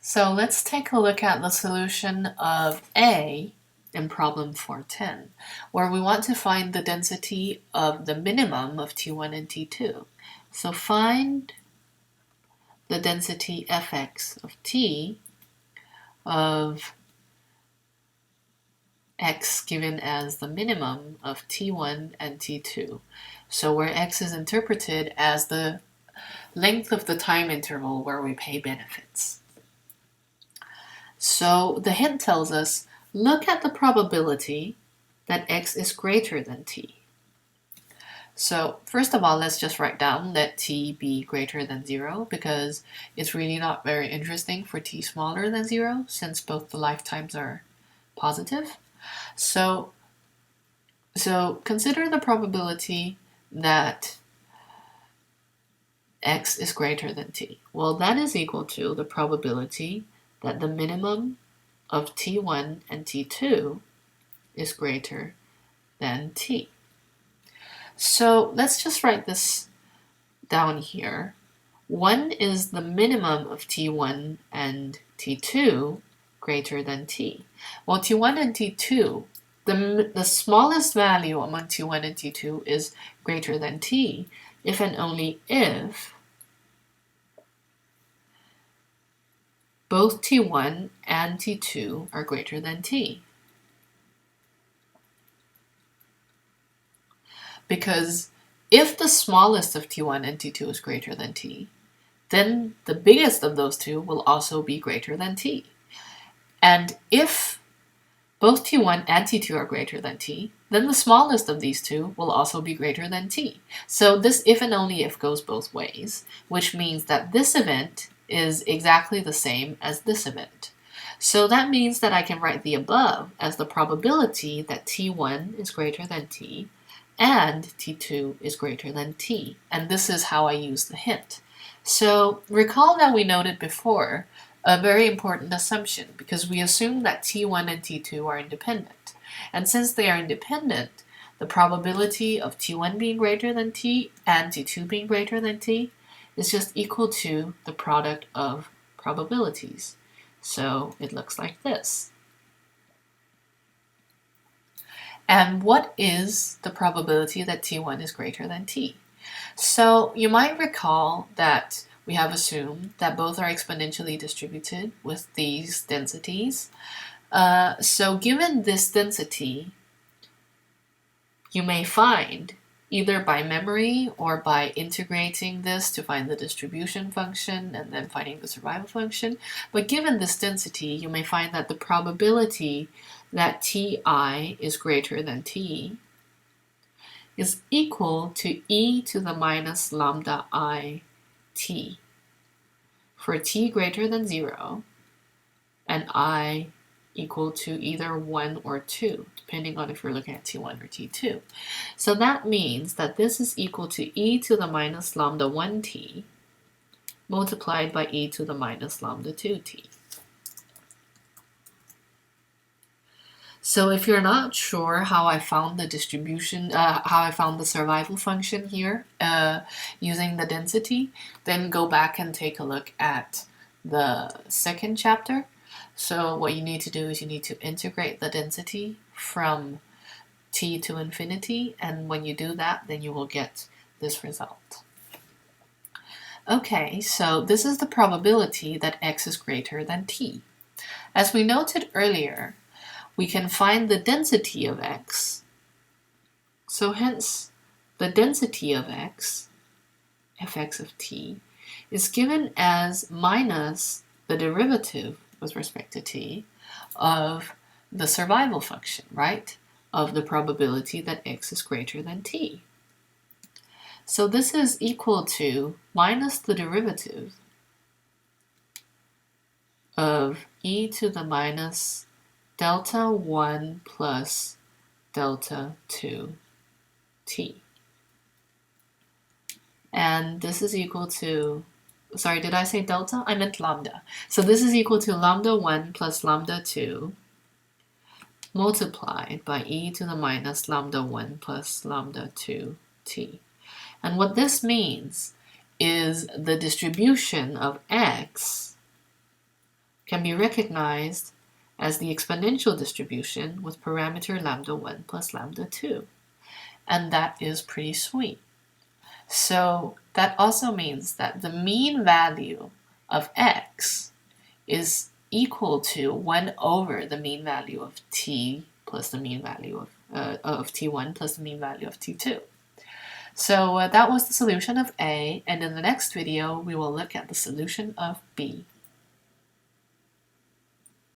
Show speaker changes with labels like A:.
A: So let's take a look at the solution of A in problem 410, where we want to find the density of the minimum of T1 and T2. So find the density Fx of T of x given as the minimum of T1 and T2. So where x is interpreted as the length of the time interval where we pay benefits. So the hint tells us, look at the probability that x is greater than t. So first of all, let's just write down let t be greater than 0, because it's really not very interesting for t smaller than 0, since both the lifetimes are positive. So consider the probability that x is greater than t. Well, that is equal to the probability that the minimum of T1 and T2 is greater than T. So let's just write this down here. 1 is the minimum of T1 and T2 greater than T. Well, T1 and T2, the smallest value among T1 and T2 is greater than T if and only if both T1 and T2 are greater than T. Because if the smallest of T1 and T2 is greater than T, then the biggest of those two will also be greater than T. And if both T1 and T2 are greater than T, then the smallest of these two will also be greater than T. So this if and only if goes both ways, which means that this event is exactly the same as this event. So that means that I can write the above as the probability that T1 is greater than T and T2 is greater than T. And this is how I use the hint. So recall that we noted before a very important assumption, because we assume that T1 and T2 are independent. And since they are independent, the probability of T1 being greater than T and T2 being greater than T is just equal to the product of probabilities. So it looks like this. And what is the probability that T1 is greater than T? So you might recall that we have assumed that both are exponentially distributed with these densities. So given this density, you may find, either by memory or by integrating this to find the distribution function and then finding the survival function, but given this density, you may find that the probability that Ti is greater than T is equal to e to the minus lambda I t for t greater than 0 and I equal to either 1 or 2, depending on if you're looking at T1 or T2. So that means that this is equal to e to the minus lambda 1t multiplied by e to the minus lambda 2t. So if you're not sure how I found the distribution, how I found the survival function here using the density, then go back and take a look at the second chapter. So what you need to do is you need to integrate the density from t to infinity, and when you do that, then you will get this result. Okay, so this is the probability that x is greater than t. As we noted earlier, we can find the density of x. So hence, the density of x, fx of t, is given as minus the derivative with respect to t of the survival function, right? Of the probability that x is greater than t. So this is equal to minus the derivative of e to the minus delta 1 plus delta 2t. And this is equal to, sorry, did I say delta? I meant lambda. So this is equal to lambda 1 plus lambda 2 multiplied by e to the minus lambda 1 plus lambda 2t. And what this means is the distribution of x can be recognized as the exponential distribution with parameter lambda 1 plus lambda 2. And that is pretty sweet. So that also means that the mean value of x is equal to 1 over the mean value of t plus the mean value of t1 plus the mean value of t2. So that was the solution of A, and in the next video we will look at the solution of B.